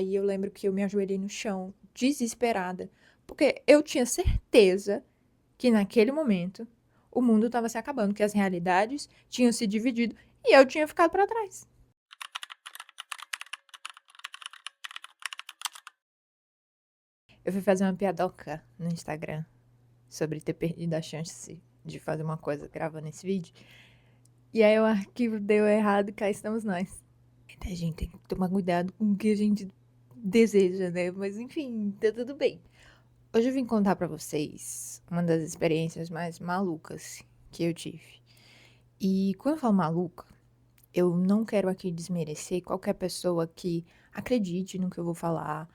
Aí eu lembro que eu me ajoelhei no chão, desesperada, porque eu tinha certeza que naquele momento o mundo estava se acabando, que as realidades tinham se dividido e eu tinha ficado para trás. Eu fui fazer uma piadoca no Instagram sobre ter perdido a chance de fazer uma coisa gravando esse vídeo. E aí o arquivo deu errado e cá estamos nós. A gente tem que tomar cuidado com o que a gente deseja, né? Mas enfim, tá tudo bem. Hoje eu vim contar pra vocês uma das experiências mais malucas que eu tive. E quando eu falo maluca, eu não quero aqui desmerecer qualquer pessoa que acredite no que eu vou falar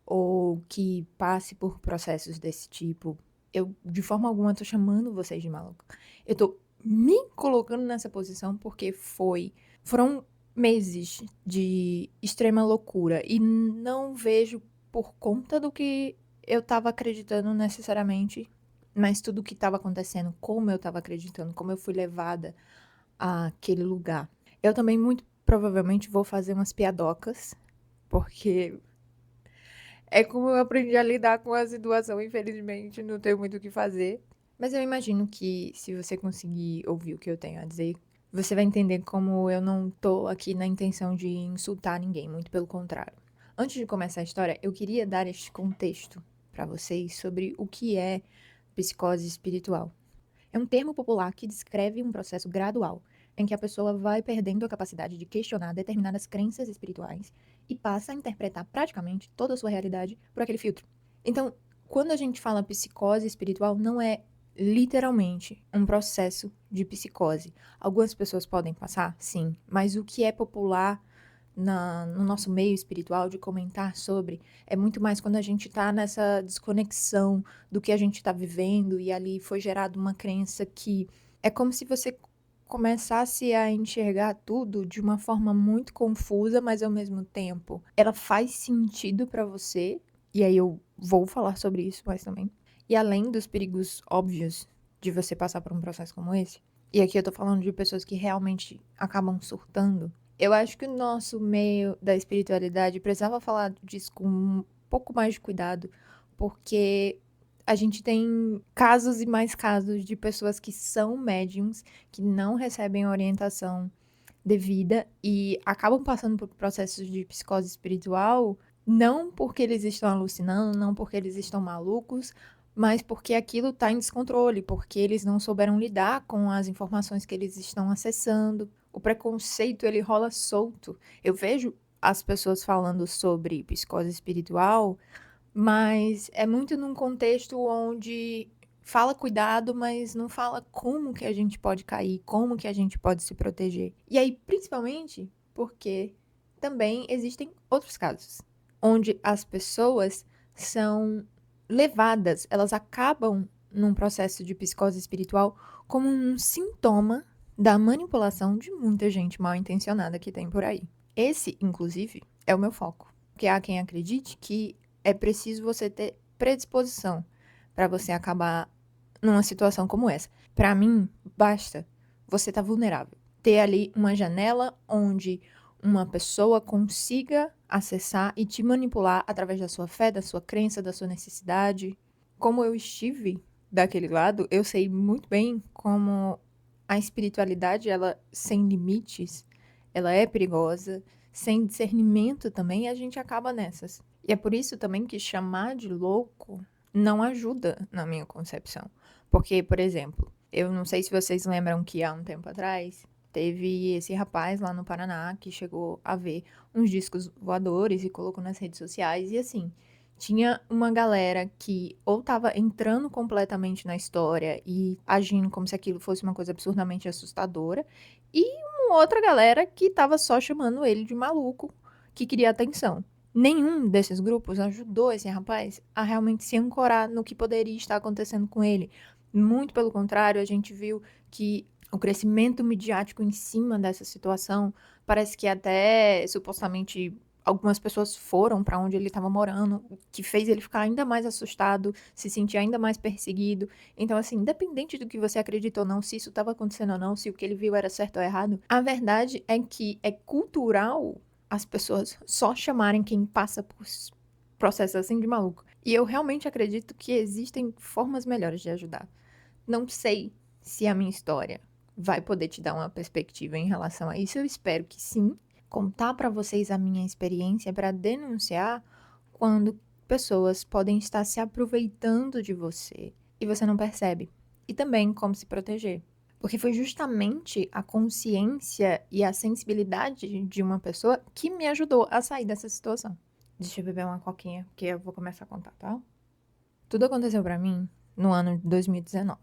ou que passe por processos desse tipo. Eu, de forma alguma, tô chamando vocês de maluca. Eu tô me colocando nessa posição porque foram meses de extrema loucura e não vejo por conta do que eu tava acreditando necessariamente, mas tudo que tava acontecendo, como eu tava acreditando, como eu fui levada àquele lugar. Eu também muito provavelmente vou fazer umas piadocas, porque é como eu aprendi a lidar com a situação, infelizmente, não tenho muito o que fazer. Mas eu imagino que se você conseguir ouvir o que eu tenho a dizer, você vai entender como eu não tô aqui na intenção de insultar ninguém, muito pelo contrário. Antes de começar a história, eu queria dar este contexto para vocês sobre o que é psicose espiritual. É um termo popular que descreve um processo gradual em que a pessoa vai perdendo a capacidade de questionar determinadas crenças espirituais e passa a interpretar praticamente toda a sua realidade por aquele filtro. Então, quando a gente fala psicose espiritual, não é literalmente um processo de psicose. Algumas pessoas podem passar, sim, mas o que é popular no nosso meio espiritual de comentar sobre é muito mais quando a gente está nessa desconexão do que a gente está vivendo e ali foi gerada uma crença que é como se você começasse a enxergar tudo de uma forma muito confusa, mas ao mesmo tempo ela faz sentido para você, e aí eu vou falar sobre isso mais também. E além dos perigos óbvios de você passar por um processo como esse, e aqui eu tô falando de pessoas que realmente acabam surtando, eu acho que o nosso meio da espiritualidade precisava falar disso com um pouco mais de cuidado, porque a gente tem casos e mais casos de pessoas que são médiums, que não recebem orientação devida e acabam passando por processos de psicose espiritual, não porque eles estão alucinando, não porque eles estão malucos, mas porque aquilo está em descontrole, porque eles não souberam lidar com as informações que eles estão acessando. O preconceito, ele rola solto. Eu vejo as pessoas falando sobre psicose espiritual, mas é muito num contexto onde fala cuidado, mas não fala como que a gente pode cair, como que a gente pode se proteger. E aí, principalmente, porque também existem outros casos, onde as pessoas são levadas, elas acabam num processo de psicose espiritual como um sintoma da manipulação de muita gente mal intencionada que tem por aí. Esse, inclusive, é o meu foco. Porque há quem acredite que é preciso você ter predisposição para você acabar numa situação como essa. Para mim, basta você estar vulnerável. Ter ali uma janela onde uma pessoa consiga acessar e te manipular através da sua fé, da sua crença, da sua necessidade. Como eu estive daquele lado, eu sei muito bem como a espiritualidade, ela sem limites, ela é perigosa. Sem discernimento também, a gente acaba nessas. E é por isso também que chamar de louco não ajuda na minha concepção. Porque, por exemplo, eu não sei se vocês lembram que há um tempo atrás teve esse rapaz lá no Paraná que chegou a ver uns discos voadores e colocou nas redes sociais e assim, tinha uma galera que ou tava entrando completamente na história e agindo como se aquilo fosse uma coisa absurdamente assustadora, e uma outra galera que tava só chamando ele de maluco, que queria atenção. Nenhum desses grupos ajudou esse rapaz a realmente se ancorar no que poderia estar acontecendo com ele. Muito pelo contrário, a gente viu que o crescimento midiático em cima dessa situação parece que até supostamente algumas pessoas foram para onde ele estava morando, o que fez ele ficar ainda mais assustado, se sentir ainda mais perseguido. Então, assim, independente do que você acredita ou não, se isso estava acontecendo ou não, se o que ele viu era certo ou errado, a verdade é que é cultural as pessoas só chamarem quem passa por processos assim de maluco. E eu realmente acredito que existem formas melhores de ajudar. Não sei se a minha história vai poder te dar uma perspectiva em relação a isso. Eu espero que sim. Contar para vocês a minha experiência para denunciar quando pessoas podem estar se aproveitando de você e você não percebe. E também como se proteger. Porque foi justamente a consciência e a sensibilidade de uma pessoa que me ajudou a sair dessa situação. Deixa eu beber uma coquinha, porque eu vou começar a contar, tá? Tudo aconteceu pra mim no ano de 2019.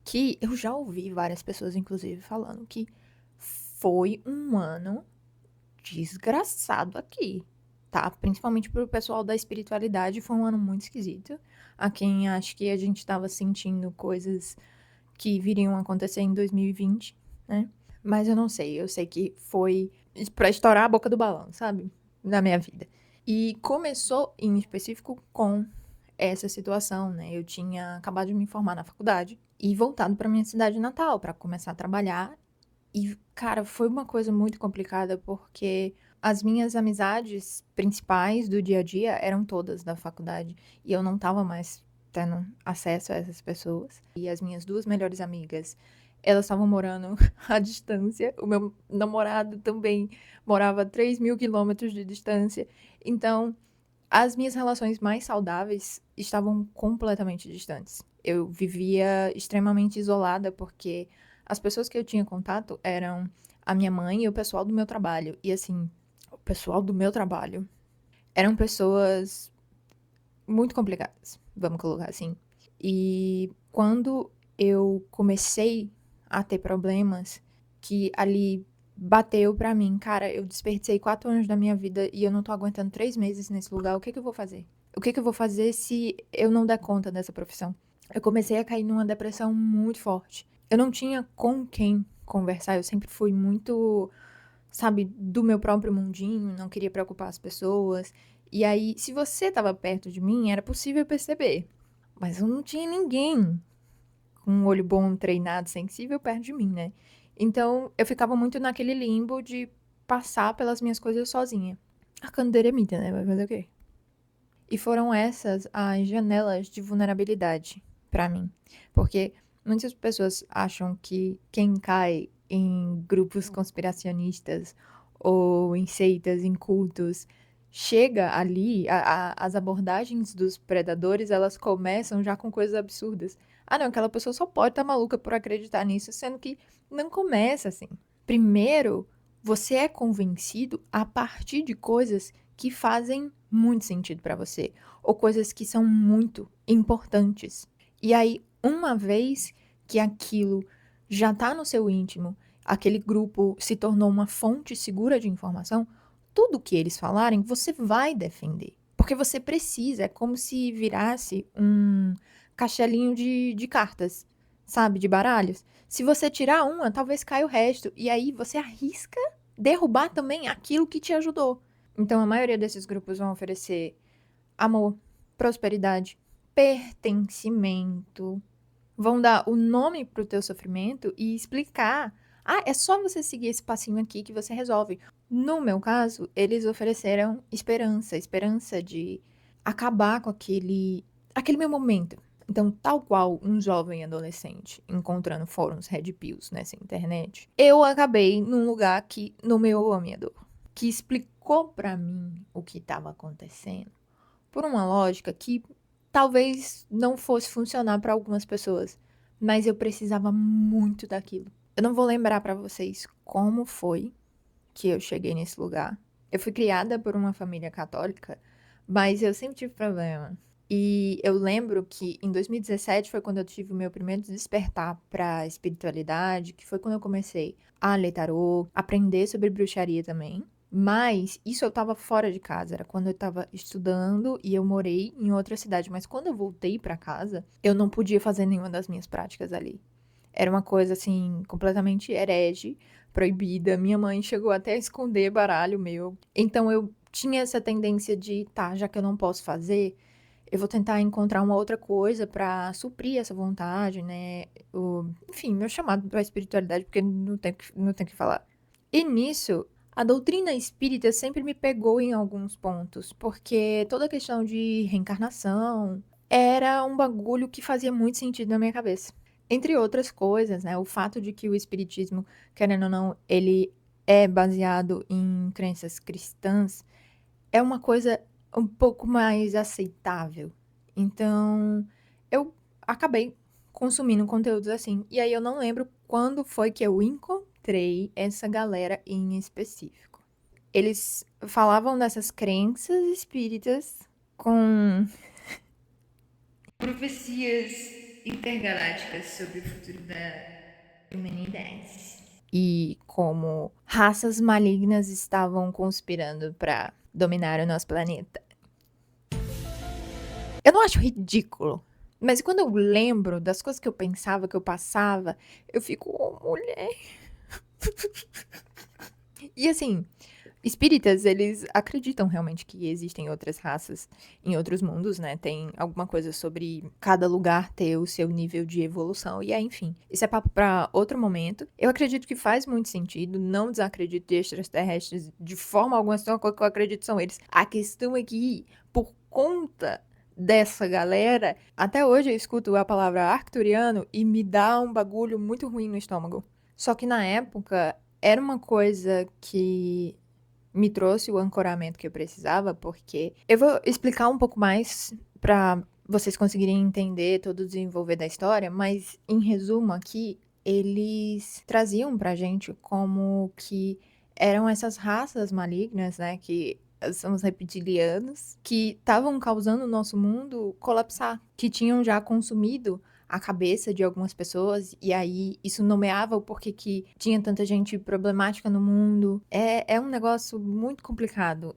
Que eu já ouvi várias pessoas, inclusive, falando que foi um ano desgraçado aqui, tá? Principalmente pro pessoal da espiritualidade, foi um ano muito esquisito. A quem acho que a gente tava sentindo coisas que viriam a acontecer em 2020, né? Mas eu não sei, eu sei que foi pra estourar a boca do balão, sabe? Na minha vida. E começou em específico com essa situação, né? Eu tinha acabado de me formar na faculdade e voltado pra minha cidade natal pra começar a trabalhar. E, cara, foi uma coisa muito complicada porque as minhas amizades principais do dia a dia eram todas da faculdade e eu não tava mais tendo acesso a essas pessoas. E as minhas duas melhores amigas, elas estavam morando à distância. O meu namorado também morava a 3.000 quilômetros de distância. Então, as minhas relações mais saudáveis estavam completamente distantes. Eu vivia extremamente isolada porque as pessoas que eu tinha contato eram a minha mãe e o pessoal do meu trabalho. E assim, o pessoal do meu trabalho eram pessoas muito complicadas, vamos colocar assim. E quando eu comecei a ter problemas, que ali bateu pra mim, cara, eu desperdicei 4 anos da minha vida e eu não tô aguentando 3 meses nesse lugar, o que que eu vou fazer? O que que eu vou fazer se eu não der conta dessa profissão? Eu comecei a cair numa depressão muito forte. Eu não tinha com quem conversar, eu sempre fui muito, sabe, do meu próprio mundinho, não queria preocupar as pessoas. E aí, se você estava perto de mim, era possível perceber. Mas eu não tinha ninguém com um olho bom, treinado, sensível perto de mim, né? Então, eu ficava muito naquele limbo de passar pelas minhas coisas sozinha. A canderemita, né? Vai fazer o quê? E foram essas as janelas de vulnerabilidade pra mim. Porque muitas pessoas acham que quem cai em grupos conspiracionistas ou em seitas, em cultos, chega ali, as abordagens dos predadores, elas começam já com coisas absurdas. Ah, não, aquela pessoa só pode estar maluca por acreditar nisso, sendo que não começa assim. Primeiro, você é convencido a partir de coisas que fazem muito sentido pra você, ou coisas que são muito importantes. E aí, uma vez que aquilo já tá no seu íntimo, aquele grupo se tornou uma fonte segura de informação, tudo que eles falarem, você vai defender. Porque você precisa, é como se virasse um castelinho de cartas, sabe? De baralhos. Se você tirar uma, talvez caia o resto. E aí você arrisca derrubar também aquilo que te ajudou. Então, a maioria desses grupos vão oferecer amor, prosperidade, pertencimento. Vão dar o nome pro teu sofrimento e explicar. Ah, é só você seguir esse passinho aqui que você resolve. No meu caso, eles ofereceram esperança, esperança de acabar com aquele meu momento. Então, tal qual um jovem adolescente encontrando fóruns Red Pills nessa internet, eu acabei num lugar que nomeou a minha dor, que explicou pra mim o que estava acontecendo por uma lógica que talvez não fosse funcionar para algumas pessoas, mas eu precisava muito daquilo. Eu não vou lembrar para vocês como foi que eu cheguei nesse lugar. Eu fui criada por uma família católica, mas eu sempre tive problema. E eu lembro que em 2017 foi quando eu tive o meu primeiro despertar para espiritualidade, que foi quando eu comecei a ler tarô, aprender sobre bruxaria também. Mas isso eu tava fora de casa, era quando eu tava estudando e eu morei em outra cidade. Mas quando eu voltei pra casa, eu não podia fazer nenhuma das minhas práticas ali. Era uma coisa assim, completamente herege, proibida. Minha mãe chegou até a esconder baralho meu. Então eu tinha essa tendência de, tá, já que eu não posso fazer, eu vou tentar encontrar uma outra coisa pra suprir essa vontade, né? Enfim, meu chamado pra espiritualidade, porque não tem que falar. E nisso, A doutrina espírita sempre me pegou em alguns pontos, porque toda a questão de reencarnação era um bagulho que fazia muito sentido na minha cabeça. Entre outras coisas, né, o fato de que o espiritismo, querendo ou não, ele é baseado em crenças cristãs, é uma coisa um pouco mais aceitável. Então, eu acabei consumindo conteúdos assim. E aí eu não lembro quando foi que eu encontrei essa galera em específico. Eles falavam dessas crenças espíritas com profecias intergalácticas sobre o futuro da humanidade. E como raças malignas estavam conspirando para dominar o nosso planeta. Eu não acho ridículo, mas quando eu lembro das coisas que eu pensava, que eu passava, eu fico, oh, mulher. E assim, espíritas, eles acreditam realmente que existem outras raças em outros mundos, né? Tem alguma coisa sobre cada lugar ter o seu nível de evolução. E aí, enfim, isso é papo pra outro momento. Eu acredito que faz muito sentido, não desacredito de extraterrestres de forma alguma, só que eu acredito são eles. A questão é que, por conta dessa galera, até hoje eu escuto a palavra arcturiano e me dá um bagulho muito ruim no estômago. Só que na época era uma coisa que me trouxe o ancoramento que eu precisava, porque eu vou explicar um pouco mais para vocês conseguirem entender todo o desenvolver da história, mas em resumo aqui, eles traziam pra gente como que eram essas raças malignas, né, que são os reptilianos, que estavam causando o nosso mundo colapsar, que tinham já consumido a cabeça de algumas pessoas, e aí isso nomeava o porquê que tinha tanta gente problemática no mundo. É um negócio muito complicado.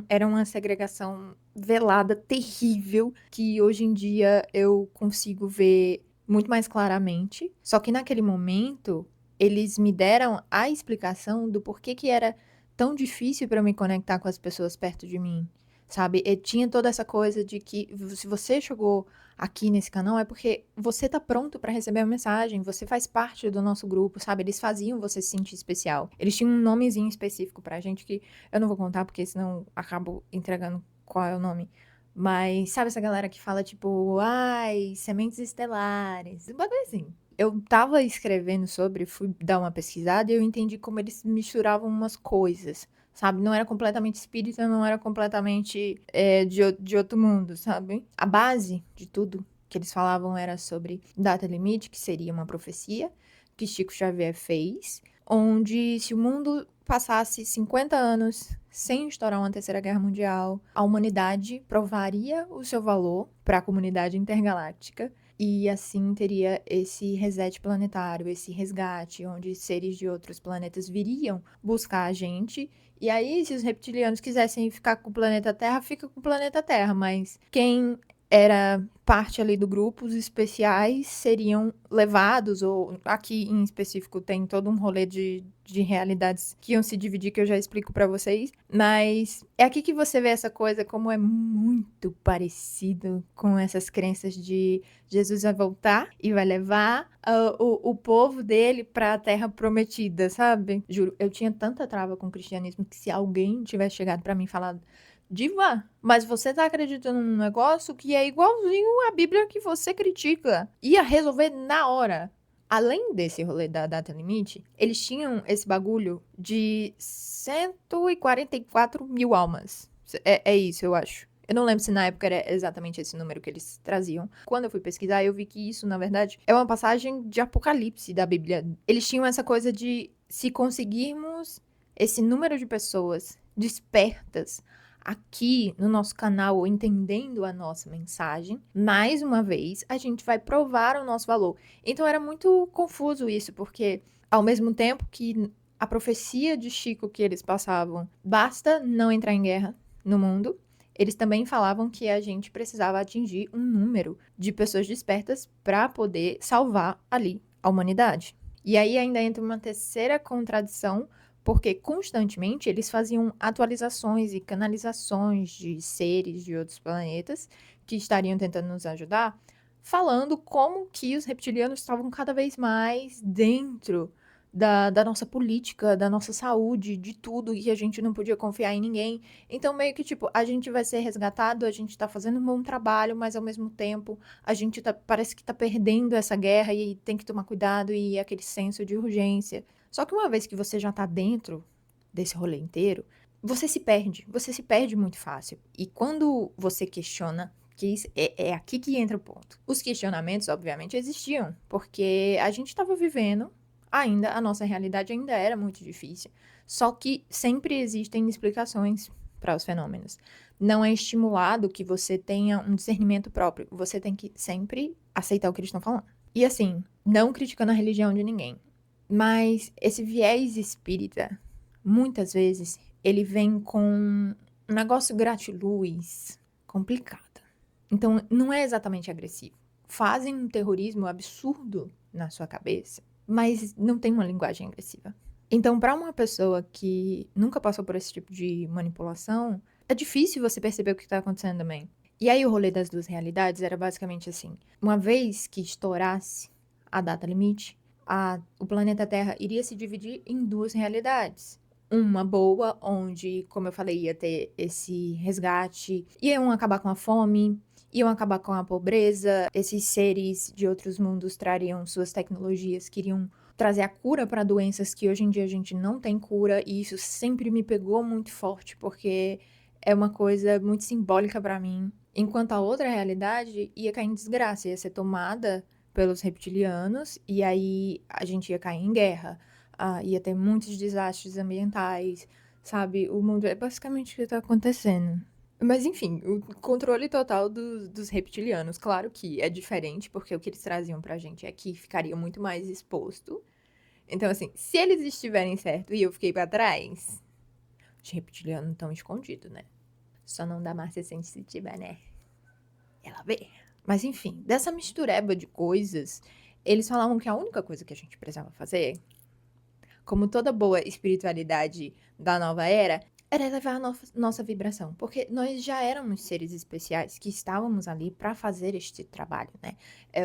Era uma segregação velada, terrível, que hoje em dia eu consigo ver muito mais claramente. Só que naquele momento, eles me deram a explicação do porquê que era tão difícil para eu me conectar com as pessoas perto de mim. Sabe? E tinha toda essa coisa de que se você chegou aqui nesse canal é porque você tá pronto pra receber a mensagem, você faz parte do nosso grupo, sabe? Eles faziam você se sentir especial. Eles tinham um nomezinho específico pra gente que eu não vou contar porque senão acabo entregando qual é o nome. Mas sabe essa galera que fala tipo, ai, sementes estelares, um bagulho assim. Eu tava escrevendo sobre, fui dar uma pesquisada e eu entendi como eles misturavam umas coisas, sabe? Não era completamente espírita, não era completamente de outro mundo, sabe? A base de tudo que eles falavam era sobre data limite, que seria uma profecia que Chico Xavier fez, onde se o mundo passasse 50 anos sem estourar uma terceira guerra mundial, a humanidade provaria o seu valor para a comunidade intergaláctica e assim teria esse reset planetário, esse resgate, onde seres de outros planetas viriam buscar a gente. E aí, se os reptilianos quisessem ficar com o planeta Terra, fica com o planeta Terra, mas quem era parte ali do grupo, os especiais seriam levados, ou aqui em específico tem todo um rolê de realidades que iam se dividir, que eu já explico pra vocês, mas é aqui que você vê essa coisa como é muito parecido com essas crenças de Jesus vai voltar e vai levar o povo dele pra Terra Prometida, sabe? Juro, eu tinha tanta trava com o cristianismo que se alguém tivesse chegado pra mim e falado Diva, mas você tá acreditando num negócio que é igualzinho à Bíblia que você critica. Ia resolver na hora. Além desse rolê da data limite, eles tinham esse bagulho de 144 mil almas. É isso, eu acho. Eu não lembro se na época era exatamente esse número que eles traziam. Quando eu fui pesquisar, eu vi que isso, na verdade, é uma passagem de Apocalipse da Bíblia. Eles tinham essa coisa de se conseguirmos esse número de pessoas despertas aqui no nosso canal, entendendo a nossa mensagem, mais uma vez, a gente vai provar o nosso valor. Então era muito confuso isso, porque ao mesmo tempo que a profecia de Chico que eles passavam, basta não entrar em guerra no mundo, eles também falavam que a gente precisava atingir um número de pessoas despertas para poder salvar ali a humanidade. E aí ainda entra uma terceira contradição, porque constantemente eles faziam atualizações e canalizações de seres de outros planetas que estariam tentando nos ajudar, falando como que os reptilianos estavam cada vez mais dentro da nossa política, da nossa saúde, de tudo, e a gente não podia confiar em ninguém. Então, meio que tipo, a gente vai ser resgatado, a gente tá fazendo um bom trabalho, mas ao mesmo tempo a gente parece que tá perdendo essa guerra e tem que tomar cuidado e aquele senso de urgência. Só que uma vez que você já tá dentro desse rolê inteiro, você se perde muito fácil. E quando você questiona, que é aqui que entra o ponto. Os questionamentos, obviamente, existiam, porque a gente estava vivendo ainda, a nossa realidade ainda era muito difícil. Só que sempre existem explicações para os fenômenos. Não é estimulado que você tenha um discernimento próprio. Você tem que sempre aceitar o que eles estão falando. E assim, não criticando a religião de ninguém. Mas esse viés espírita, muitas vezes, ele vem com um negócio gratiluz complicado. Então, não é exatamente agressivo. Fazem um terrorismo absurdo na sua cabeça, mas não tem uma linguagem agressiva. Então, para uma pessoa que nunca passou por esse tipo de manipulação, é difícil você perceber o que está acontecendo também. E aí, o rolê das duas realidades era basicamente assim: uma vez que estourasse a data limite, o planeta Terra iria se dividir em duas realidades. Uma boa, onde, como eu falei, ia ter esse resgate, iam acabar com a fome, iam acabar com a pobreza, esses seres de outros mundos trariam suas tecnologias, queriam trazer a cura para doenças que hoje em dia a gente não tem cura, e isso sempre me pegou muito forte, porque é uma coisa muito simbólica para mim. Enquanto a outra realidade ia cair em desgraça, ia ser tomada pelos reptilianos, e aí a gente ia cair em guerra, ia ter muitos desastres ambientais, sabe? O mundo é basicamente o que tá acontecendo. Mas enfim, o controle total dos reptilianos, claro que é diferente, porque o que eles traziam pra gente é que ficaria muito mais exposto. Então, assim, se eles estiverem certo e eu fiquei pra trás, os reptilianos estão escondidos, né? Só não dá Márcia sensitiva, né? Ela vê. Mas enfim, dessa mistureba de coisas, eles falavam que a única coisa que a gente precisava fazer, como toda boa espiritualidade da nova era elevar a nossa vibração, porque nós já éramos seres especiais que estávamos ali para fazer este trabalho, né?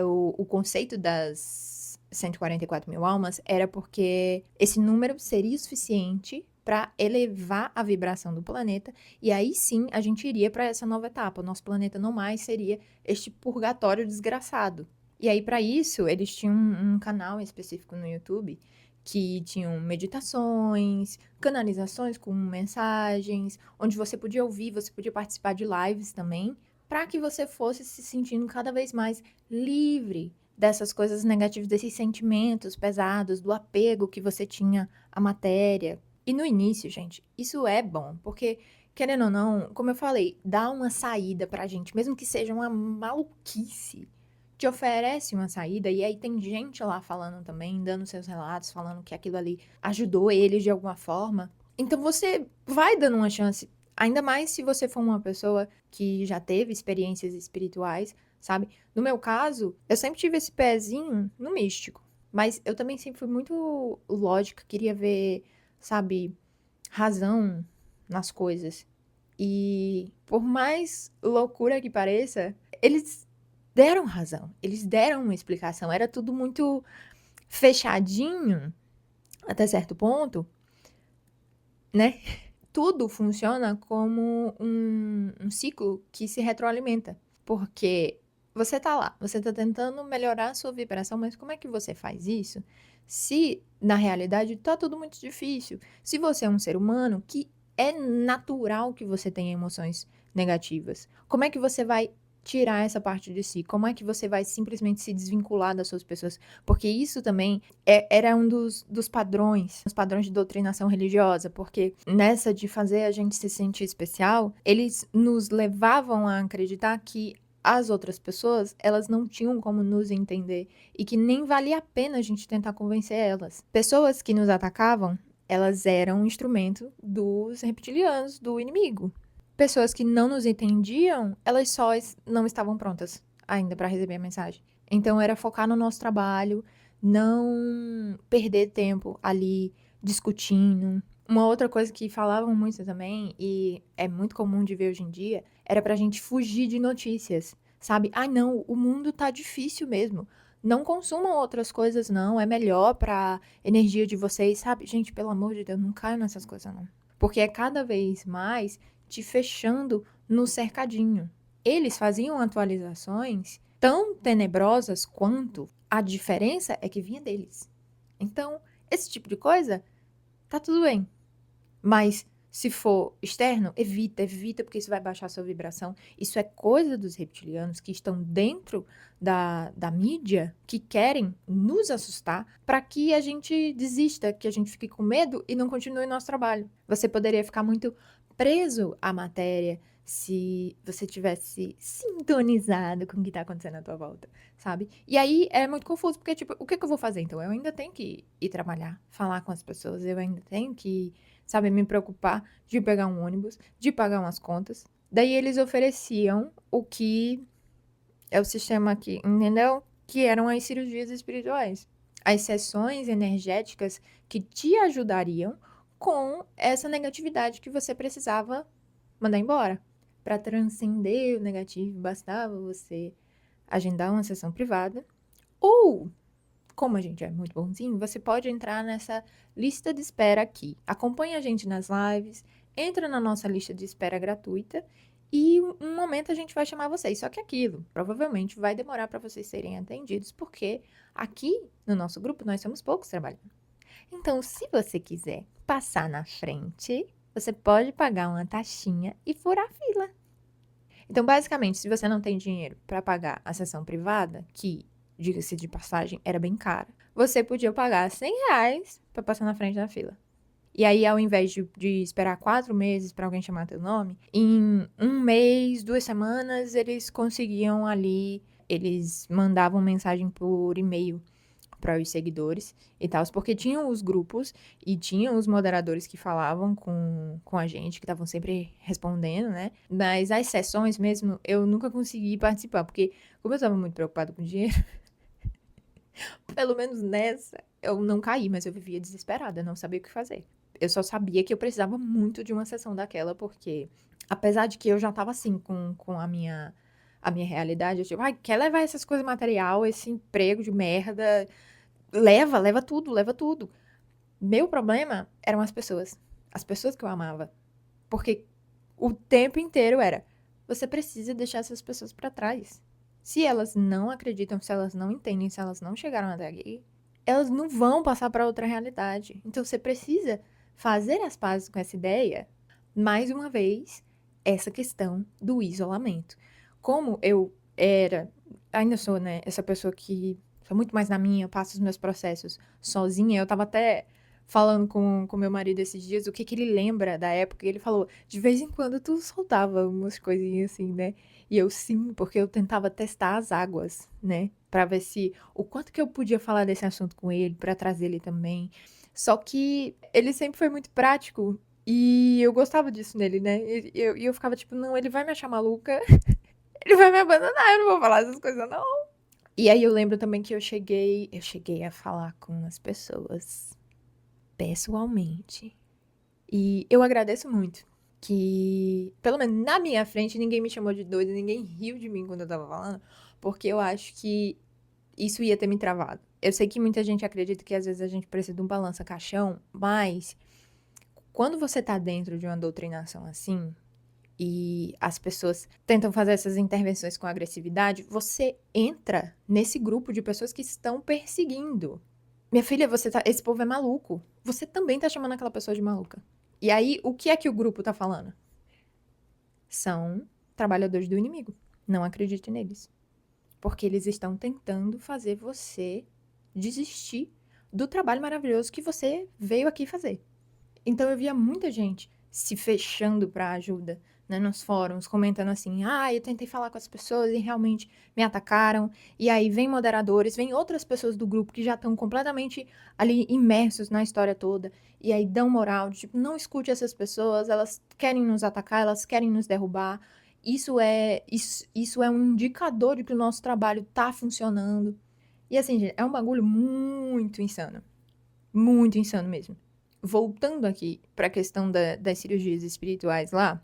O conceito das 144 mil almas era porque esse número seria suficiente para elevar a vibração do planeta, e aí sim a gente iria para essa nova etapa. O nosso planeta não mais seria este purgatório desgraçado. E aí, para isso, eles tinham um canal específico no YouTube que tinham meditações, canalizações com mensagens, onde você podia ouvir, você podia participar de lives também, para que você fosse se sentindo cada vez mais livre dessas coisas negativas, desses sentimentos pesados, do apego que você tinha à matéria. E no início, gente, isso é bom, porque, querendo ou não, como eu falei, dá uma saída pra gente, mesmo que seja uma maluquice, te oferece uma saída, e aí tem gente lá falando também, dando seus relatos, falando que aquilo ali ajudou eles de alguma forma. Então você vai dando uma chance, ainda mais se você for uma pessoa que já teve experiências espirituais, sabe? No meu caso, eu sempre tive esse pezinho no místico, mas eu também sempre fui muito lógica, queria ver, sabe, razão nas coisas. E por mais loucura que pareça, eles deram razão, eles deram uma explicação. Era tudo muito fechadinho até certo ponto, né? Tudo funciona como um ciclo que se retroalimenta. Porque você tá lá, você tá tentando melhorar a sua vibração, mas como é que você faz isso se na realidade tá tudo muito difícil? Se você é um ser humano que é natural que você tenha emoções negativas, como é que você vai tirar essa parte de si? Como é que você vai simplesmente se desvincular das suas pessoas? Porque isso também era um dos padrões, os padrões de doutrinação religiosa, porque nessa de fazer a gente se sentir especial, eles nos levavam a acreditar que as outras pessoas, elas não tinham como nos entender e que nem valia a pena a gente tentar convencer elas. Pessoas que nos atacavam, elas eram um instrumento dos reptilianos, do inimigo. Pessoas que não nos entendiam, elas só não estavam prontas ainda para receber a mensagem. Então era focar no nosso trabalho, não perder tempo ali discutindo. Uma outra coisa que falavam muito também, e é muito comum de ver hoje em dia, era pra gente fugir de notícias, sabe? Ah, não, o mundo tá difícil mesmo. Não consumam outras coisas não, é melhor pra energia de vocês, sabe. Gente, pelo amor de Deus, não caia nessas coisas não. Porque é cada vez mais te fechando no cercadinho. Eles faziam atualizações tão tenebrosas quanto, a diferença é que vinha deles. Então, esse tipo de coisa, tá tudo bem. Mas se for externo, evita, evita, porque isso vai baixar a sua vibração. Isso é coisa dos reptilianos que estão dentro da mídia, que querem nos assustar para que a gente desista, que a gente fique com medo e não continue nosso trabalho. Você poderia ficar muito preso à matéria se você tivesse sintonizado com o que está acontecendo à tua volta, sabe? E aí é muito confuso, porque, tipo, o que que eu vou fazer então? Eu ainda tenho que ir trabalhar, falar com as pessoas, eu ainda tenho que, sabe, me preocupar de pegar um ônibus, de pagar umas contas. Daí eles ofereciam o que é o sistema aqui, entendeu? Que eram as cirurgias espirituais. As sessões energéticas que te ajudariam com essa negatividade que você precisava mandar embora. Para transcender o negativo, bastava você agendar uma sessão privada. Ou, como a gente é muito bonzinho, você pode entrar nessa lista de espera aqui. Acompanhe a gente nas lives, entra na nossa lista de espera gratuita e um momento a gente vai chamar vocês. Só que aquilo provavelmente vai demorar para vocês serem atendidos, porque aqui no nosso grupo nós somos poucos trabalhando. Então, se você quiser passar na frente, você pode pagar uma taxinha e furar a fila. Então, basicamente, se você não tem dinheiro para pagar a sessão privada, que, diga-se de passagem, era bem cara, você podia pagar R$ 100 para passar na frente da fila. E aí, ao invés de esperar 4 meses para alguém chamar teu nome, em 1 mês, 2 semanas, eles conseguiam ali, eles mandavam mensagem por e-mail para os seguidores e tal, porque tinham os grupos e tinham os moderadores que falavam com a gente, que estavam sempre respondendo, né? Mas as sessões mesmo, eu nunca consegui participar, porque como eu estava muito preocupada com dinheiro, pelo menos nessa, eu não caí, mas eu vivia desesperada, não sabia o que fazer. Eu só sabia que eu precisava muito de uma sessão daquela, porque apesar de que eu já tava assim com a minha realidade, eu tipo, ai, quer levar essas coisas material, esse emprego de merda, leva tudo, leva tudo. Meu problema eram as pessoas que eu amava, porque o tempo inteiro era, você precisa deixar essas pessoas pra trás. Se elas não acreditam, se elas não entendem, se elas não chegaram até aqui, elas não vão passar pra outra realidade. Então você precisa fazer as pazes com essa ideia. Mais uma vez, essa questão do isolamento. Como eu era, ainda sou, né, essa pessoa que sou muito mais na minha, passo os meus processos sozinha. Eu tava até falando com meu marido esses dias o que que ele lembra da época. E ele falou, de vez em quando tu soltava umas coisinhas assim, né? E eu sim, porque eu tentava testar as águas, né? Pra ver se o quanto que eu podia falar desse assunto com ele, pra trazer ele também. Só que ele sempre foi muito prático e eu gostava disso nele, né? E eu ficava tipo, não, ele vai me achar maluca, ele vai me abandonar, eu não vou falar essas coisas, não. E aí eu lembro também que eu cheguei a falar com as pessoas pessoalmente. E eu agradeço muito que, pelo menos na minha frente, ninguém me chamou de doida, ninguém riu de mim quando eu tava falando, porque eu acho que isso ia ter me travado. Eu sei que muita gente acredita que às vezes a gente precisa de um balança-caixão, mas quando você tá dentro de uma doutrinação assim, e as pessoas tentam fazer essas intervenções com agressividade, você entra nesse grupo de pessoas que estão perseguindo. Minha filha, esse povo é maluco. Você também tá chamando aquela pessoa de maluca. E aí, o que é que o grupo tá falando? São trabalhadores do inimigo. Não acredite neles. Porque eles estão tentando fazer você desistir do trabalho maravilhoso que você veio aqui fazer. Então eu via muita gente se fechando para ajuda, né, nos fóruns, comentando assim: "Ah, eu tentei falar com as pessoas e realmente me atacaram". E aí vem moderadores, vem outras pessoas do grupo que já estão completamente ali imersos na história toda, e aí dão moral, de, tipo, não escute essas pessoas, elas querem nos atacar, elas querem nos derrubar. Isso é um indicador de que o nosso trabalho tá funcionando. E assim, gente, é um bagulho muito insano mesmo. Voltando aqui para a questão das cirurgias espirituais lá,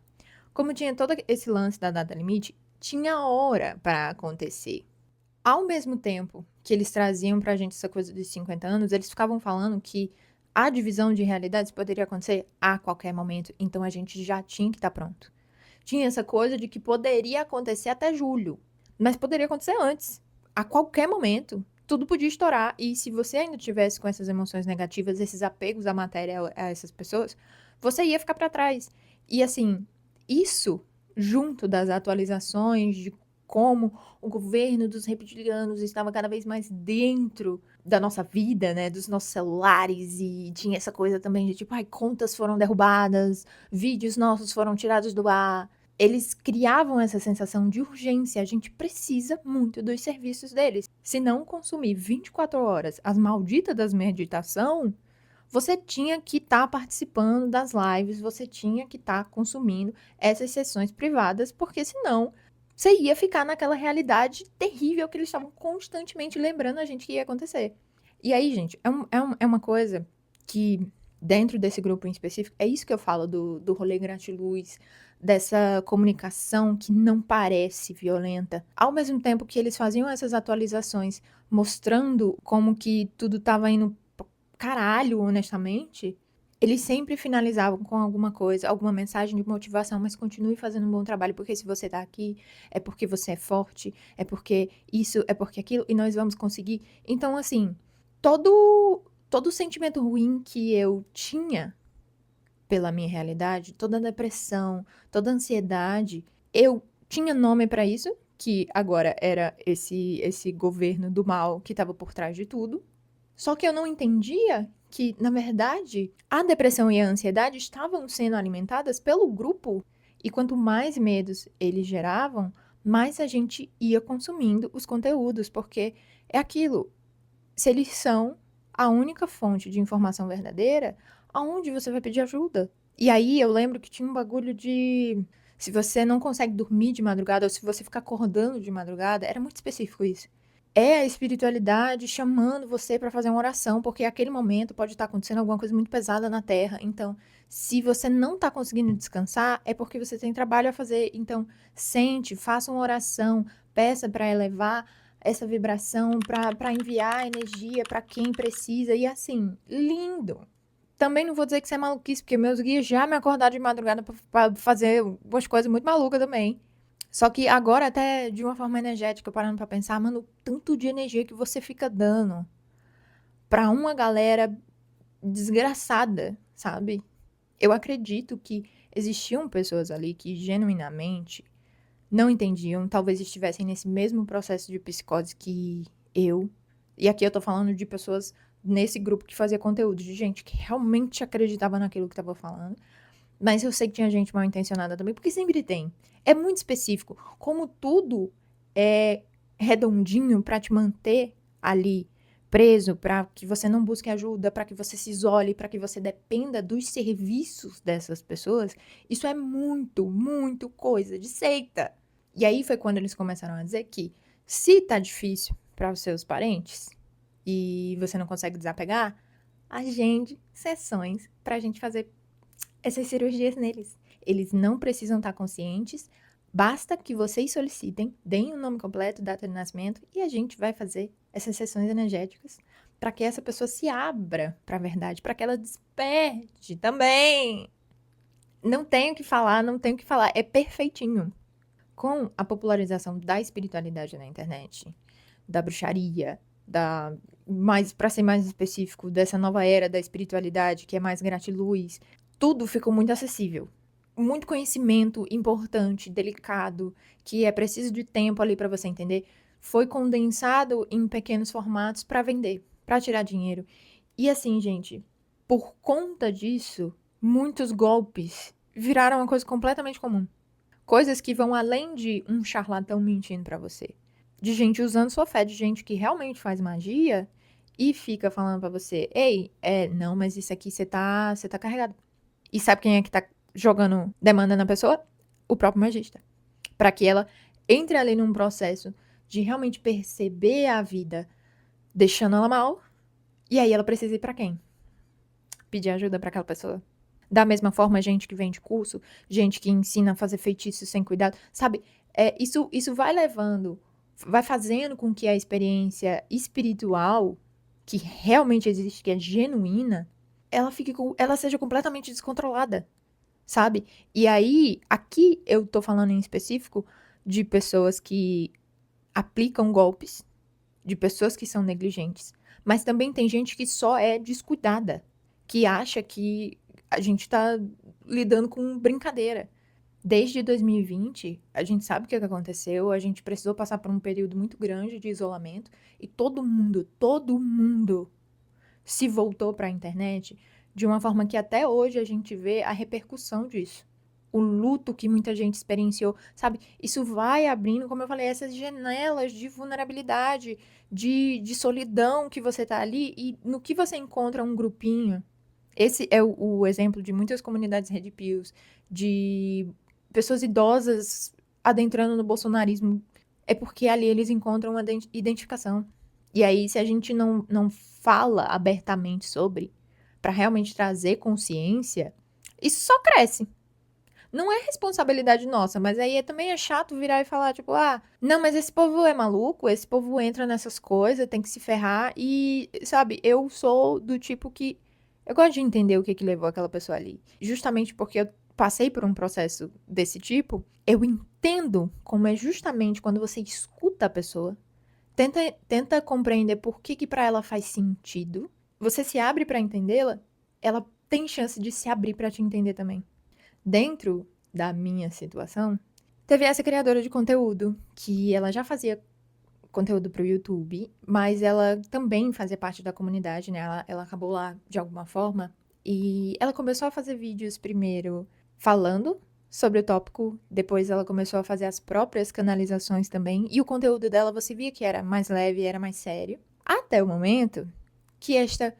como tinha todo esse lance da data limite, tinha hora para acontecer. ao mesmo tempo que eles traziam pra gente essa coisa dos 50 anos, eles ficavam falando que a divisão de realidades poderia acontecer a qualquer momento, então a gente já tinha que estar pronto. Tinha essa coisa de que poderia acontecer até julho, mas poderia acontecer antes, a qualquer momento. Tudo podia estourar, e se você ainda tivesse com essas emoções negativas, esses apegos à matéria, a essas pessoas, você ia ficar para trás. E assim, isso, junto das atualizações de como o governo dos reptilianos estava cada vez mais dentro da nossa vida, né, dos nossos celulares, e tinha essa coisa também de tipo, ai, contas foram derrubadas, vídeos nossos foram tirados do ar. Eles criavam essa sensação de urgência, a gente precisa muito dos serviços deles. Se não consumir 24 horas as malditas das meditação, você tinha que estar participando das lives, você tinha que estar consumindo essas sessões privadas, porque senão você ia ficar naquela realidade terrível que eles estavam constantemente lembrando a gente que ia acontecer. E aí, gente, é uma coisa que, dentro desse grupo em específico, é isso que eu falo do rolê gratiluz, dessa comunicação que não parece violenta. Ao mesmo tempo que eles faziam essas atualizações mostrando como que tudo estava indo pro caralho, honestamente, eles sempre finalizavam com alguma coisa, alguma mensagem de motivação, mas continue fazendo um bom trabalho, porque se você tá aqui, é porque você é forte, é porque isso, é porque aquilo, e nós vamos conseguir. Então, assim, todo o sentimento ruim que eu tinha pela minha realidade, toda a depressão, toda a ansiedade, eu tinha nome pra isso, que agora era esse governo do mal que estava por trás de tudo. Só que eu não entendia que, na verdade, a depressão e a ansiedade estavam sendo alimentadas pelo grupo. E quanto mais medos eles geravam, mais a gente ia consumindo os conteúdos, porque é aquilo. Se eles são a única fonte de informação verdadeira, aonde você vai pedir ajuda? E aí eu lembro que tinha um bagulho de. Se você não consegue dormir de madrugada, ou se você ficar acordando de madrugada, era muito específico isso. É a espiritualidade chamando você para fazer uma oração, porque aquele momento pode estar acontecendo alguma coisa muito pesada na Terra. Então, se você não está conseguindo descansar, é porque você tem trabalho a fazer. Então, sente, faça uma oração, peça para elevar essa vibração, para enviar energia para quem precisa. E assim, lindo. Também não vou dizer que isso é maluquice, porque meus guias já me acordaram de madrugada para fazer umas coisas muito malucas também. Só que agora, até de uma forma energética, parando pra pensar, mano, o tanto de energia que você fica dando pra uma galera desgraçada, sabe? Eu acredito que existiam pessoas ali que genuinamente não entendiam, talvez estivessem nesse mesmo processo de psicose que eu. E aqui eu tô falando de pessoas nesse grupo que fazia conteúdo, de gente que realmente acreditava naquilo que tava falando. Mas eu sei que tinha gente mal intencionada também, porque sempre tem. É muito específico. Como tudo é redondinho pra te manter ali preso, pra que você não busque ajuda, pra que você se isole, pra que você dependa dos serviços dessas pessoas, isso é muito, muito coisa de seita. E aí foi quando eles começaram a dizer que se tá difícil para os seus parentes e você não consegue desapegar, agende sessões pra gente fazer essas cirurgias neles. Eles não precisam estar conscientes, basta que vocês solicitem, deem o nome completo, data de nascimento, e a gente vai fazer essas sessões energéticas para que essa pessoa se abra para a verdade, para que ela desperte também. Não tenho o que falar, não tenho o que falar, é perfeitinho. Com a popularização da espiritualidade na internet, da bruxaria, para ser mais específico, dessa nova era da espiritualidade que é mais gratiluz, tudo ficou muito acessível. Muito conhecimento importante, delicado, que é preciso de tempo ali para você entender, foi condensado em pequenos formatos para vender, para tirar dinheiro. E assim, gente, por conta disso, muitos golpes viraram uma coisa completamente comum. Coisas que vão além de um charlatão mentindo para você. De gente usando sua fé, de gente que realmente faz magia e fica falando para você: "Ei, não, mas isso aqui você tá carregado". E sabe quem é que tá jogando demanda na pessoa? O próprio magista. Para que ela entre ali num processo de realmente perceber a vida deixando ela mal, e aí ela precisa ir para quem? Pedir ajuda para aquela pessoa. Da mesma forma, gente que vende curso, gente que ensina a fazer feitiços sem cuidado, sabe? Isso vai levando vai fazendo com que a experiência espiritual, que realmente existe, que é genuína, ela seja completamente descontrolada, sabe? E aí, aqui eu tô falando em específico de pessoas que aplicam golpes, de pessoas que são negligentes, mas também tem gente que só é descuidada, que acha que a gente tá lidando com brincadeira. Desde 2020, a gente sabe o que aconteceu, a gente precisou passar por um período muito grande de isolamento e todo mundo se voltou para a internet de uma forma que até hoje a gente vê a repercussão disso. O luto que muita gente experienciou, sabe? Isso vai abrindo, como eu falei, essas janelas de vulnerabilidade, de solidão que você tá ali e no que você encontra um grupinho. Esse é o exemplo de muitas comunidades Red Pills, de pessoas idosas adentrando no bolsonarismo. É porque ali eles encontram uma identificação. E aí, se a gente não fala abertamente sobre, para realmente trazer consciência, isso só cresce. Não é responsabilidade nossa, mas aí também é chato virar e falar, tipo, ah, não, mas esse povo é maluco, esse povo entra nessas coisas, tem que se ferrar. E, sabe, eu sou do tipo que. Eu gosto de entender o que levou aquela pessoa ali. Justamente porque eu passei por um processo desse tipo, eu entendo como é justamente quando você escuta a pessoa, tenta compreender por que para ela faz sentido, você se abre para entendê-la, ela tem chance de se abrir para te entender também. Dentro da minha situação, teve essa criadora de conteúdo, que ela já fazia conteúdo para o YouTube, mas ela também fazia parte da comunidade, né? Ela acabou lá de alguma forma. E ela começou a fazer vídeos primeiro falando sobre o tópico, depois ela começou a fazer as próprias canalizações também, e o conteúdo dela você via que era mais leve, era mais sério. Até o momento que esta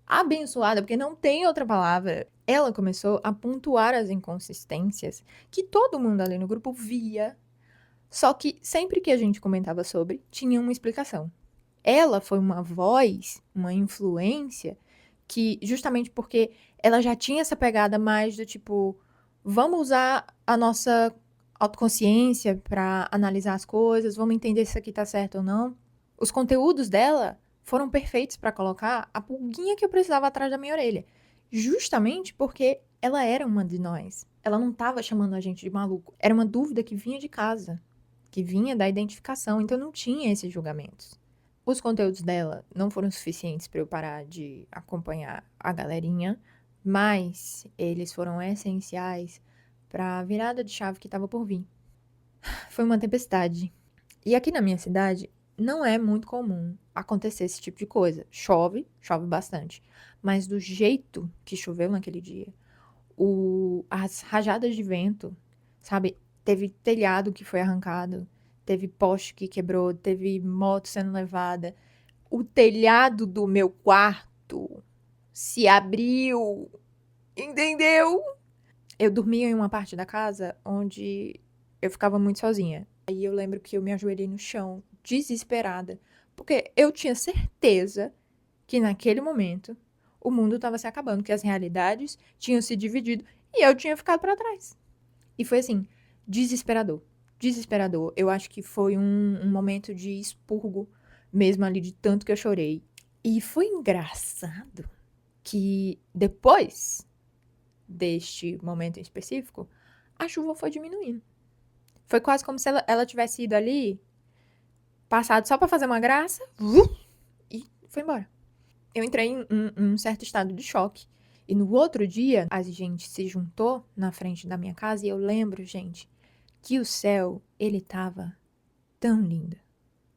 abençoada, porque não tem outra palavra, ela começou a pontuar as inconsistências que todo mundo ali no grupo via, só que sempre que a gente comentava sobre, tinha uma explicação. Ela foi uma voz, uma influência, que justamente porque ela já tinha essa pegada mais do tipo, vamos usar a nossa autoconsciência para analisar as coisas, vamos entender se isso aqui tá certo ou não. Os conteúdos dela foram perfeitos para colocar a pulguinha que eu precisava atrás da minha orelha, justamente porque ela era uma de nós. Ela não estava chamando a gente de maluco, era uma dúvida que vinha de casa, que vinha da identificação, então não tinha esses julgamentos. Os conteúdos dela não foram suficientes para eu parar de acompanhar a galerinha, mas eles foram essenciais para a virada de chave que estava por vir. Foi uma tempestade. E aqui na minha cidade não é muito comum acontecer esse tipo de coisa. Chove, chove bastante, mas do jeito que choveu naquele dia, as rajadas de vento, sabe? Teve telhado que foi arrancado, teve poste que quebrou, teve moto sendo levada. O telhado do meu quarto se abriu, entendeu? Eu dormia em uma parte da casa onde eu ficava muito sozinha. Aí eu lembro que eu me ajoelhei no chão, desesperada, porque eu tinha certeza que naquele momento o mundo estava se acabando, que as realidades tinham se dividido e eu tinha ficado para trás. E foi assim, desesperador. Desesperador. Eu acho que foi um momento de expurgo mesmo ali, de tanto que eu chorei. E foi engraçado que depois deste momento em específico, a chuva foi diminuindo. Foi quase como se ela tivesse ido ali, passado só pra fazer uma graça, e foi embora. Eu entrei em um certo estado de choque. E no outro dia, a gente se juntou na frente da minha casa e eu lembro, gente, que o céu, ele tava tão lindo.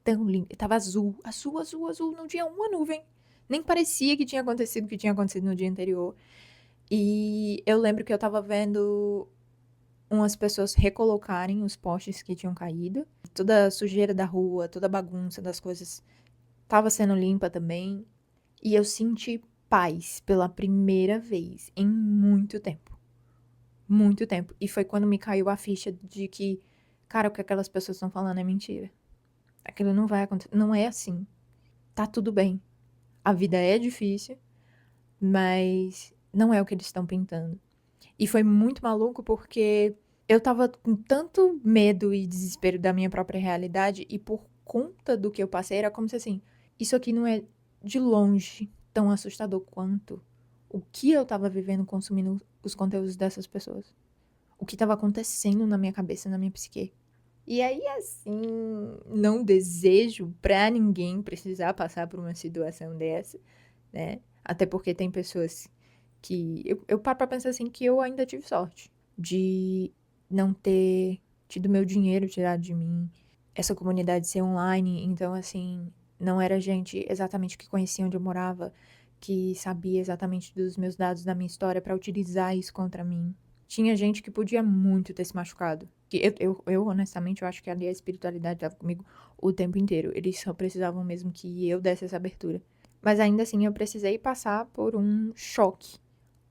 Tão lindo. Ele tava azul, azul, azul, azul. Não tinha uma nuvem. Nem parecia que tinha acontecido o que tinha acontecido no dia anterior. E eu lembro que eu tava vendo umas pessoas recolocarem os postes que tinham caído. Toda a sujeira da rua, toda a bagunça das coisas tava sendo limpa também. E eu senti paz pela primeira vez em muito tempo. Muito tempo. E foi quando me caiu a ficha de que, cara, o que aquelas pessoas estão falando é mentira. Aquilo não vai acontecer. Não é assim. Tá tudo bem. A vida é difícil, mas não é o que eles estão pintando. E foi muito maluco porque eu tava com tanto medo e desespero da minha própria realidade e por conta do que eu passei, era como se assim, isso aqui não é de longe tão assustador quanto o que eu estava vivendo consumindo os conteúdos dessas pessoas. O que estava acontecendo na minha cabeça, na minha psique. E aí, assim, não desejo pra ninguém precisar passar por uma situação dessa, né? Até porque tem pessoas que... Eu paro pra pensar assim que eu ainda tive sorte de não ter tido meu dinheiro tirado de mim, essa comunidade ser online, então, assim, não era gente exatamente que conhecia onde eu morava, que sabia exatamente dos meus dados, da minha história, pra utilizar isso contra mim. Tinha gente que podia muito ter se machucado. Que honestamente, eu acho que ali a espiritualidade estava comigo o tempo inteiro. Eles só precisavam mesmo que eu desse essa abertura. Mas ainda assim, eu precisei passar por um choque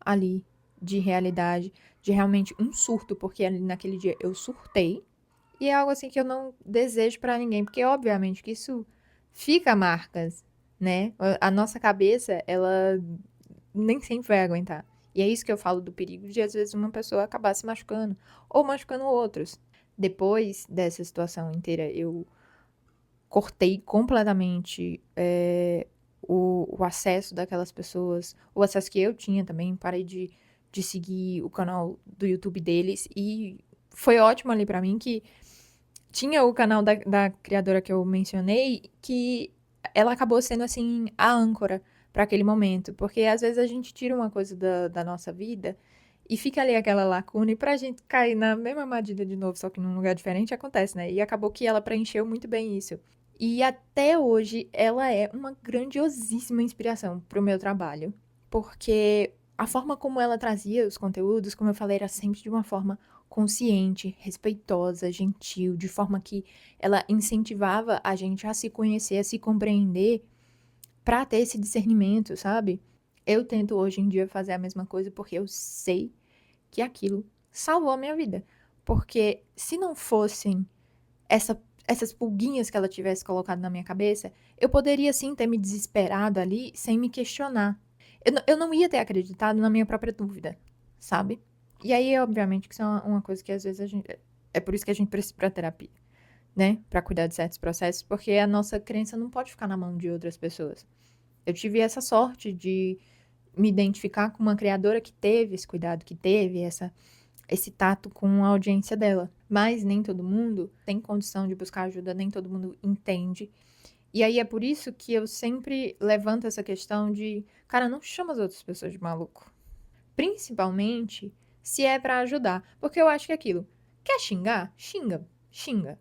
ali de realidade, de realmente um surto, porque ali naquele dia eu surtei. E é algo assim que eu não desejo pra ninguém, porque obviamente que isso fica marcas, né? A nossa cabeça, ela nem sempre vai aguentar. E é isso que eu falo do perigo de, às vezes, uma pessoa acabar se machucando ou machucando outros. Depois dessa situação inteira, eu cortei completamente o acesso daquelas pessoas, o acesso que eu tinha também. Parei de seguir o canal do YouTube deles e foi ótimo ali pra mim que tinha o canal da criadora que eu mencionei, que ela acabou sendo, assim, a âncora para aquele momento. Porque às vezes a gente tira uma coisa da nossa vida e fica ali aquela lacuna, e pra gente cair na mesma armadilha de novo, só que num lugar diferente, acontece, né? E acabou que ela preencheu muito bem isso. E até hoje ela é uma grandiosíssima inspiração pro meu trabalho. Porque a forma como ela trazia os conteúdos, como eu falei, era sempre de uma forma consciente, respeitosa, gentil, de forma que ela incentivava a gente a se conhecer, a se compreender, para ter esse discernimento, sabe? Eu tento hoje em dia fazer a mesma coisa porque eu sei que aquilo salvou a minha vida. Porque se não fossem essas pulguinhas que ela tivesse colocado na minha cabeça, eu poderia sim ter me desesperado ali sem me questionar. Eu não ia ter acreditado na minha própria dúvida, sabe? E aí, obviamente, que isso é uma coisa que às vezes a gente. É por isso que a gente precisa ir pra terapia, né? Pra cuidar de certos processos, porque a nossa crença não pode ficar na mão de outras pessoas. Eu tive essa sorte de me identificar com uma criadora que teve esse cuidado, que teve esse tato com a audiência dela. Mas nem todo mundo tem condição de buscar ajuda, nem todo mundo entende. E aí é por isso que eu sempre levanto essa questão de, cara, não chama as outras pessoas de maluco. Principalmente se é pra ajudar. Porque eu acho que é aquilo. Quer xingar? Xinga. Xinga.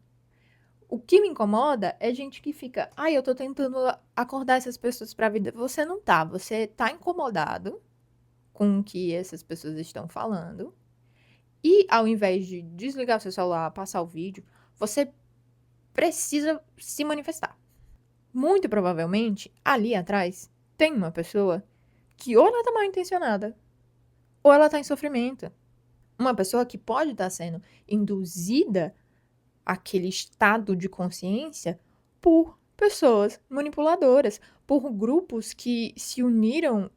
O que me incomoda é gente que fica, ai, eu tô tentando acordar essas pessoas pra vida. Você não tá. Você tá incomodado com o que essas pessoas estão falando. E ao invés de desligar o seu celular, passar o vídeo, você precisa se manifestar. Muito provavelmente, ali atrás, tem uma pessoa que ou ela tá mal intencionada, ou ela tá em sofrimento. Uma pessoa que pode estar sendo induzida àquele estado de consciência por pessoas manipuladoras, por grupos que se uniram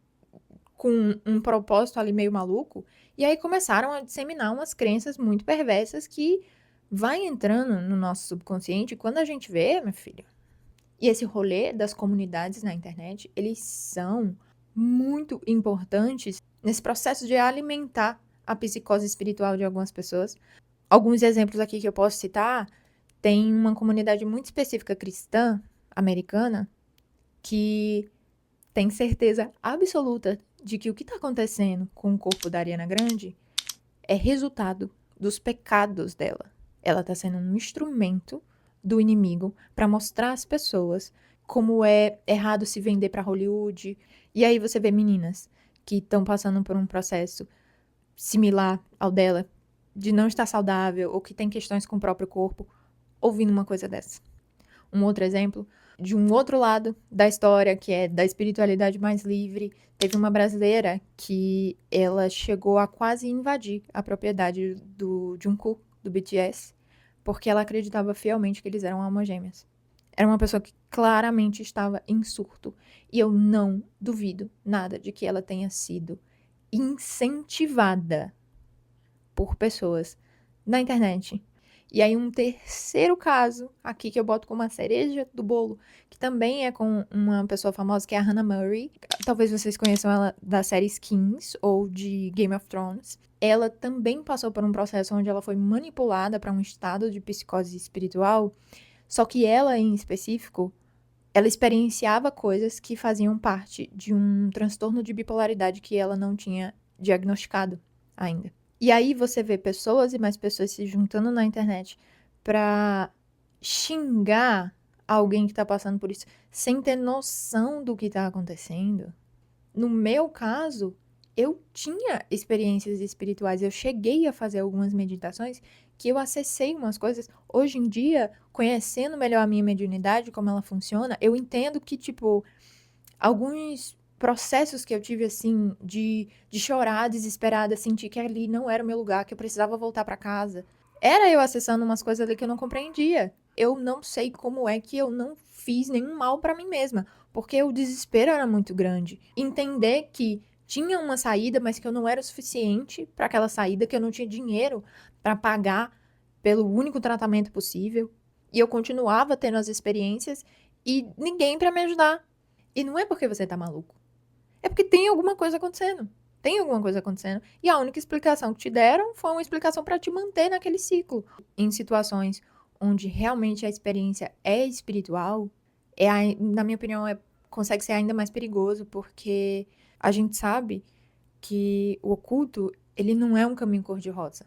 com um propósito ali meio maluco, e aí começaram a disseminar umas crenças muito perversas que vai entrando no nosso subconsciente quando a gente vê, minha filha. E esse rolê das comunidades na internet, eles são muito importantes nesse processo de alimentar a psicose espiritual de algumas pessoas. Alguns exemplos aqui que eu posso citar, tem uma comunidade muito específica cristã, americana, que tem certeza absoluta de que o que está acontecendo com o corpo da Ariana Grande é resultado dos pecados dela. Ela está sendo um instrumento do inimigo para mostrar às pessoas como é errado se vender para Hollywood. E aí você vê meninas que estão passando por um processo similar ao dela, de não estar saudável ou que tem questões com o próprio corpo, ouvindo uma coisa dessa. Um outro exemplo, de um outro lado da história, que é da espiritualidade mais livre, teve uma brasileira que ela chegou a quase invadir a propriedade do Jungkook, do BTS, porque ela acreditava fielmente que eles eram almas gêmeas. Era uma pessoa que claramente estava em surto. E eu não duvido nada de que ela tenha sido incentivada por pessoas na internet E aí um terceiro caso, aqui que eu boto como a cereja do bolo, que também é com uma pessoa famosa, que é a Hannah Murray. Talvez vocês conheçam ela da série Skins ou de Game of Thrones. Ela também passou por um processo onde ela foi manipulada para um estado de psicose espiritual, só que ela, em específico, ela experienciava coisas que faziam parte de um transtorno de bipolaridade que ela não tinha diagnosticado ainda. E aí você vê pessoas e mais pessoas se juntando na internet pra xingar alguém que tá passando por isso sem ter noção do que tá acontecendo. No meu caso, eu tinha experiências espirituais, eu cheguei a fazer algumas meditações que eu acessei umas coisas. Hoje em dia, conhecendo melhor a minha mediunidade, como ela funciona, eu entendo que, tipo, alguns processos que eu tive, assim, de chorar desesperada, sentir que ali não era o meu lugar, que eu precisava voltar pra casa. Era eu acessando umas coisas ali que eu não compreendia. Eu não sei como é que eu não fiz nenhum mal pra mim mesma, porque o desespero era muito grande. Entender que tinha uma saída, mas que eu não era o suficiente pra aquela saída, que eu não tinha dinheiro pra pagar pelo único tratamento possível. E eu continuava tendo as experiências e ninguém pra me ajudar. E não é porque você tá maluco. É porque tem alguma coisa acontecendo. Tem alguma coisa acontecendo. E a única explicação que te deram foi uma explicação para te manter naquele ciclo. Em situações onde realmente a experiência é espiritual, na minha opinião, consegue ser ainda mais perigoso, porque a gente sabe que o oculto, ele não é um caminho cor-de-rosa.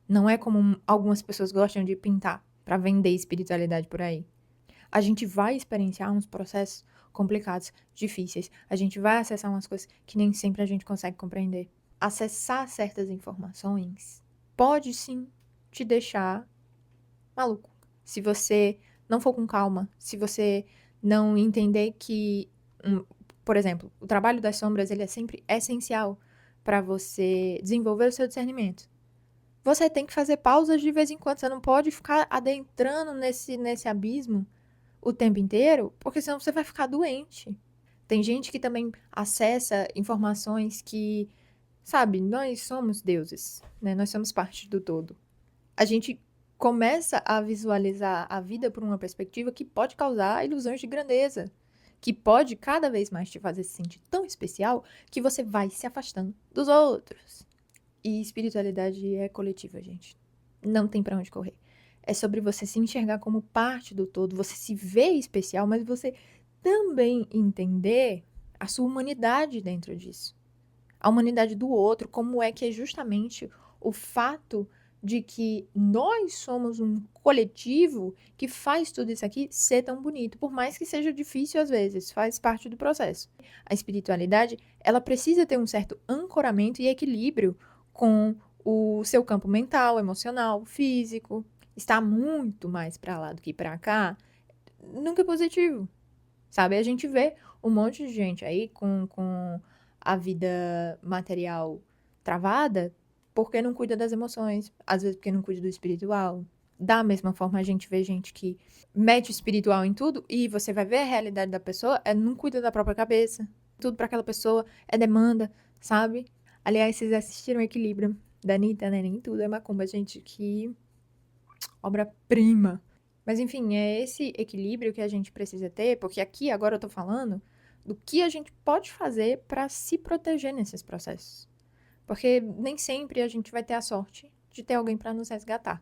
Não é como algumas pessoas gostam de pintar para vender espiritualidade por aí. A gente vai experienciar uns processos complicados, difíceis. A gente vai acessar umas coisas que nem sempre a gente consegue compreender. Acessar certas informações pode sim te deixar maluco. Se você não for com calma, se você não entender que, por exemplo, o trabalho das sombras ele é sempre essencial para você desenvolver o seu discernimento. Você tem que fazer pausas de vez em quando. Você não pode ficar adentrando nesse abismo o tempo inteiro, porque senão você vai ficar doente. Tem gente que também acessa informações que, sabe, nós somos deuses, né? Nós somos parte do todo. A gente começa a visualizar a vida por uma perspectiva que pode causar ilusões de grandeza, que pode cada vez mais te fazer se sentir tão especial que você vai se afastando dos outros. E espiritualidade é coletiva, gente. Não tem pra onde correr. É sobre você se enxergar como parte do todo, você se vê especial, mas você também entender a sua humanidade dentro disso. A humanidade do outro, como é que é justamente o fato de que nós somos um coletivo que faz tudo isso aqui ser tão bonito, por mais que seja difícil às vezes, faz parte do processo. A espiritualidade, ela precisa ter um certo ancoramento e equilíbrio com o seu campo mental, emocional, físico. Está muito mais para lá do que para cá, nunca é positivo, sabe? A gente vê um monte de gente aí com a vida material travada porque não cuida das emoções, às vezes porque não cuida do espiritual. Da mesma forma, a gente vê gente que mete o espiritual em tudo e você vai ver a realidade da pessoa, não cuida da própria cabeça. Tudo para aquela pessoa é demanda, sabe? Aliás, vocês assistiram Equilíbrio da Anitta, né? Nem tudo é macumba, gente, que obra-prima. Mas enfim, é esse equilíbrio que a gente precisa ter, porque aqui agora eu tô falando do que a gente pode fazer para se proteger nesses processos. Porque nem sempre a gente vai ter a sorte de ter alguém para nos resgatar.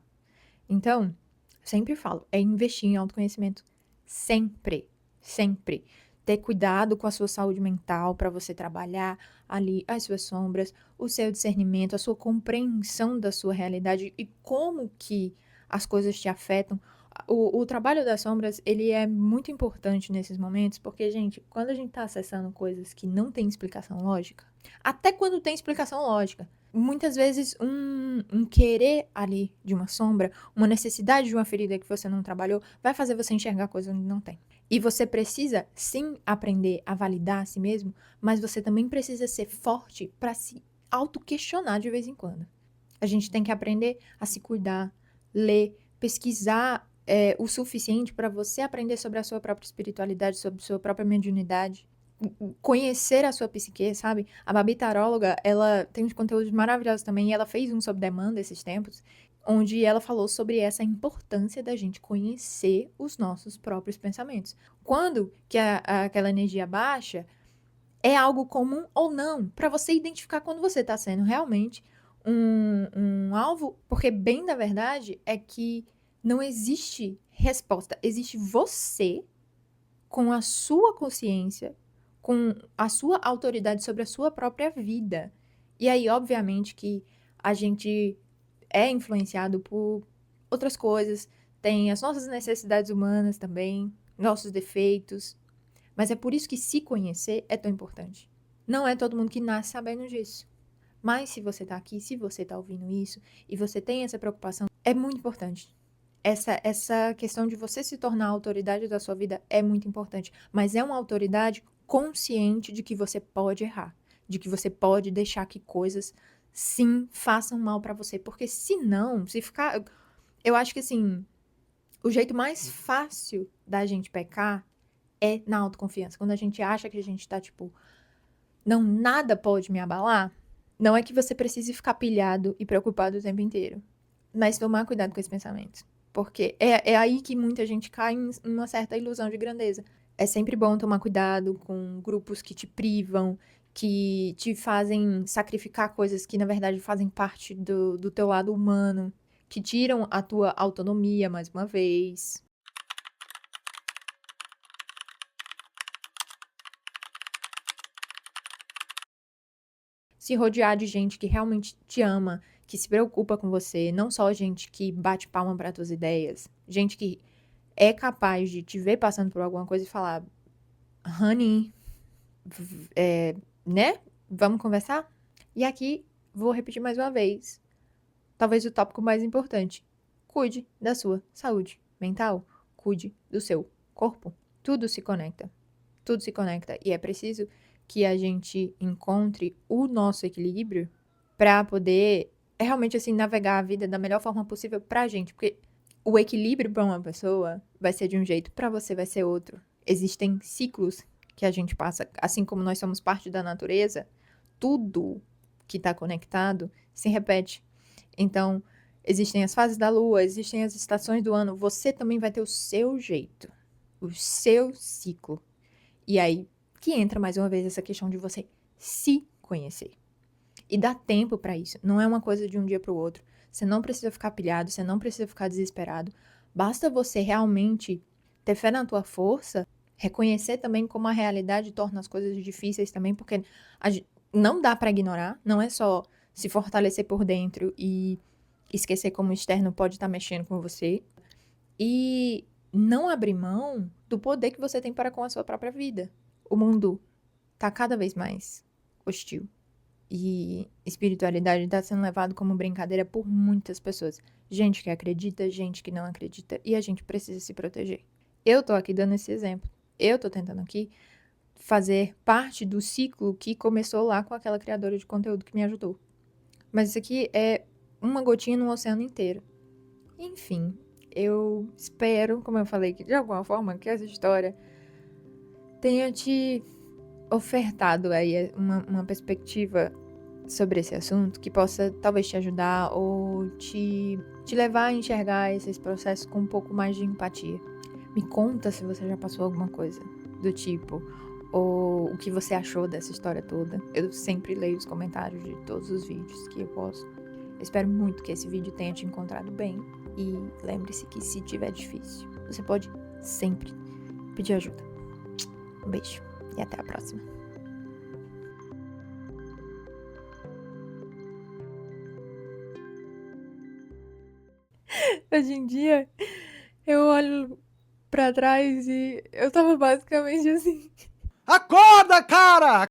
Então, sempre falo, é investir em autoconhecimento. Sempre, sempre. Ter cuidado com a sua saúde mental para você trabalhar ali as suas sombras, o seu discernimento, a sua compreensão da sua realidade e como que as coisas te afetam. O trabalho das sombras, ele é muito importante nesses momentos, porque, gente, quando a gente está acessando coisas que não tem explicação lógica, até quando tem explicação lógica, muitas vezes um querer ali de uma sombra, uma necessidade de uma ferida que você não trabalhou, vai fazer você enxergar coisas onde não tem. E você precisa, sim, aprender a validar a si mesmo, mas você também precisa ser forte para se auto-questionar de vez em quando. A gente tem que aprender a se cuidar, ler, pesquisar o suficiente para você aprender sobre a sua própria espiritualidade, sobre a sua própria mediunidade, conhecer a sua psique, sabe? A Babi Taróloga, ela tem uns conteúdos maravilhosos também, e ela fez um sobre demanda esses tempos, onde ela falou sobre essa importância da gente conhecer os nossos próprios pensamentos. Quando que aquela energia baixa é algo comum ou não, para você identificar quando você está sendo realmente um alvo, porque bem da verdade é que não existe resposta, existe você com a sua consciência, com a sua autoridade sobre a sua própria vida. E aí, obviamente, que a gente é influenciado por outras coisas, tem as nossas necessidades humanas também, nossos defeitos, mas é por isso que se conhecer é tão importante. Não é todo mundo que nasce sabendo disso. Mas se você tá aqui, se você tá ouvindo isso, e você tem essa preocupação, é muito importante. Essa questão de você se tornar a autoridade da sua vida é muito importante. Mas é uma autoridade consciente de que você pode errar. De que você pode deixar que coisas, sim, façam mal pra você. Porque se não, se ficar... Eu acho que, assim, o jeito mais fácil da gente pecar é na autoconfiança. Quando a gente acha que a gente tá, tipo, não, nada pode me abalar, não é que você precise ficar pilhado e preocupado o tempo inteiro. Mas tomar cuidado com esse pensamento. Porque é aí que muita gente cai em uma certa ilusão de grandeza. É sempre bom tomar cuidado com grupos que te privam, que te fazem sacrificar coisas que, na verdade, fazem parte do teu lado humano, que tiram a tua autonomia, mais uma vez. Se rodear de gente que realmente te ama, que se preocupa com você, não só gente que bate palma para tuas ideias, gente que é capaz de te ver passando por alguma coisa e falar, honey, né? Vamos conversar? E aqui vou repetir mais uma vez, talvez o tópico mais importante. Cuide da sua saúde mental, cuide do seu corpo. Tudo se conecta. Tudo se conecta e é preciso que a gente encontre o nosso equilíbrio para poder realmente assim navegar a vida da melhor forma possível pra gente, porque o equilíbrio para uma pessoa vai ser de um jeito, para você vai ser outro. Existem ciclos que a gente passa, assim como nós somos parte da natureza, tudo que está conectado se repete. Então, existem as fases da lua, existem as estações do ano, você também vai ter o seu jeito, o seu ciclo. E aí que entra mais uma vez essa questão de você se conhecer. E dar tempo para isso. Não é uma coisa de um dia para o outro. Você não precisa ficar pilhado, você não precisa ficar desesperado. Basta você realmente ter fé na tua força, reconhecer também como a realidade torna as coisas difíceis também, porque não dá para ignorar, não é só se fortalecer por dentro e esquecer como o externo pode estar mexendo com você. E não abrir mão do poder que você tem para com a sua própria vida. O mundo tá cada vez mais hostil. E espiritualidade está sendo levado como brincadeira por muitas pessoas. Gente que acredita, gente que não acredita. E a gente precisa se proteger. Eu tô aqui dando esse exemplo. Eu tô tentando aqui fazer parte do ciclo que começou lá com aquela criadora de conteúdo que me ajudou. Mas isso aqui é uma gotinha no oceano inteiro. Enfim, eu espero, como eu falei, que de alguma forma que essa história tenha te ofertado aí uma perspectiva sobre esse assunto que possa talvez te ajudar ou te levar a enxergar esses processos com um pouco mais de empatia. Me conta se você já passou alguma coisa do tipo, ou o que você achou dessa história toda. Eu sempre leio os comentários de todos os vídeos que eu posto. Eu espero muito que esse vídeo tenha te encontrado bem e lembre-se que se tiver difícil, você pode sempre pedir ajuda. Um beijo e até a próxima. Hoje em dia, eu olho pra trás e eu tava basicamente assim. Acorda, cara!